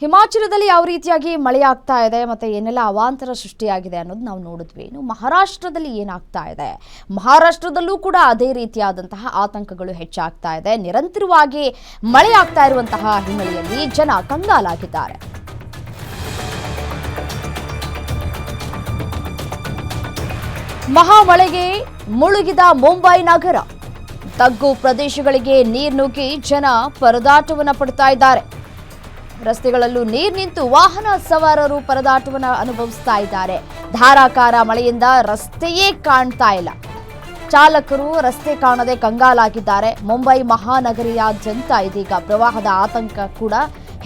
ಹಿಮಾಚಲದಲ್ಲಿ ಯಾವ ರೀತಿಯಾಗಿ ಮಳೆ ಆಗ್ತಾ ಇದೆ ಮತ್ತೆ ಏನೆಲ್ಲ ಅವಾಂತರ ಸೃಷ್ಟಿಯಾಗಿದೆ ಅನ್ನೋದು ನಾವು ನೋಡಿದ್ವಿ. ಇನ್ನು ಮಹಾರಾಷ್ಟ್ರದಲ್ಲಿ ಏನಾಗ್ತಾ ಇದೆ, ಮಹಾರಾಷ್ಟ್ರದಲ್ಲೂ ಕೂಡ ಅದೇ ರೀತಿಯಾದಂತಹ ಆತಂಕಗಳು ಹೆಚ್ಚಾಗ್ತಾ ಇದೆ. ನಿರಂತರವಾಗಿ ಮಳೆ ಆಗ್ತಾ ಇರುವಂತಹ ಹಿನ್ನೆಲೆಯಲ್ಲಿ ಜನ ಕಂಗಾಲಾಗಿದ್ದಾರೆ. ಮಹಾಮಳೆಗೆ ಮುಳುಗಿದ ಮುಂಬೈ ನಗರ, ತಗ್ಗು ಪ್ರದೇಶಗಳಿಗೆ ನೀರು ನುಗ್ಗಿ ಜನ ಪರದಾಟವನ್ನು ಪಡ್ತಾ ಇದ್ದಾರೆ. ರಸ್ತೆಗಳಲ್ಲೂ ನೀರು ನಿಂತು ವಾಹನ ಸವಾರರು ಪರದಾಟವನ್ನು ಅನುಭವಿಸ್ತಾ ಇದ್ದಾರೆ. ಧಾರಾಕಾರ ಮಳೆಯಿಂದ ರಸ್ತೆಯೇ ಕಾಣ್ತಾ ಇಲ್ಲ. ಚಾಲಕರು ರಸ್ತೆ ಕಾಣದೆ ಕಂಗಾಲಾಗಿದ್ದಾರೆ. ಮುಂಬೈ ಮಹಾನಗರಿಯಾದ್ಯಂತ ಇದೀಗ ಪ್ರವಾಹದ ಆತಂಕ ಕೂಡ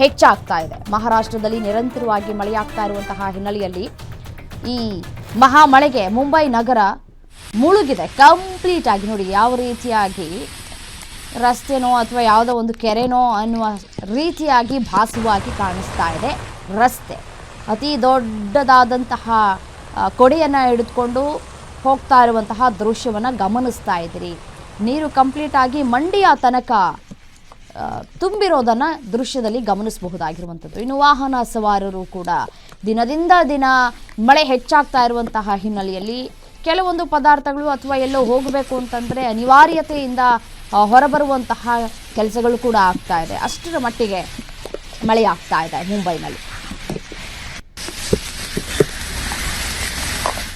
ಹೆಚ್ಚಾಗ್ತಾ ಇದೆ. ಮಹಾರಾಷ್ಟ್ರದಲ್ಲಿ ನಿರಂತರವಾಗಿ ಮಳೆಯಾಗ್ತಾ ಇರುವಂತಹ ಹಿನ್ನೆಲೆಯಲ್ಲಿ ಈ ಮಹಾಮಳೆಗೆ ಮುಂಬೈ ನಗರ ಮುಳುಗಿದೆ ಕಂಪ್ಲೀಟ್ ಆಗಿ. ನೋಡಿ ಯಾವ ರೀತಿಯಾಗಿ ರಸ್ತೆನೋ ಅಥವಾ ಯಾವುದೋ ಒಂದು ಕೆರೆನೋ ಅನ್ನುವ ರೀತಿಯಾಗಿ ಭಾಸವಾಗಿ ಕಾಣಿಸ್ತಾ ಇದೆ. ರಸ್ತೆ ಅತಿ ದೊಡ್ಡದಾದಂತಹ ಕೊಡೆಯನ್ನು ಹಿಡಿದುಕೊಂಡು ಹೋಗ್ತಾ ಇರುವಂತಹ ದೃಶ್ಯವನ್ನು ಗಮನಿಸ್ತಾ ಇದ್ದೀರಿ. ನೀರು ಕಂಪ್ಲೀಟ್ ಆಗಿ ಮಂಡಿಯ ತನಕ ತುಂಬಿರೋದನ್ನು ದೃಶ್ಯದಲ್ಲಿ ಗಮನಿಸಬಹುದಾಗಿರುವಂಥದ್ದು. ಇನ್ನು ವಾಹನ ಸವಾರರು ಕೂಡ ದಿನದಿಂದ ದಿನ ಮಳೆ ಹೆಚ್ಚಾಗ್ತಾ ಇರುವಂತಹ ಹಿನ್ನೆಲೆಯಲ್ಲಿ ಕೆಲವೊಂದು ಪದಾರ್ಥಗಳು ಅಥವಾ ಎಲ್ಲೋ ಹೋಗಬೇಕು ಅಂತಂದರೆ ಅನಿವಾರ್ಯತೆಯಿಂದ ಹೊರಬರುವಂತಹ ಕೆಲಸಗಳು ಕೂಡ ಆಗ್ತಾ ಇದೆ. ಅಷ್ಟರ ಮಟ್ಟಿಗೆ ಮಳೆ ಆಗ್ತಾ ಇದೆ ಮುಂಬೈನಲ್ಲಿ.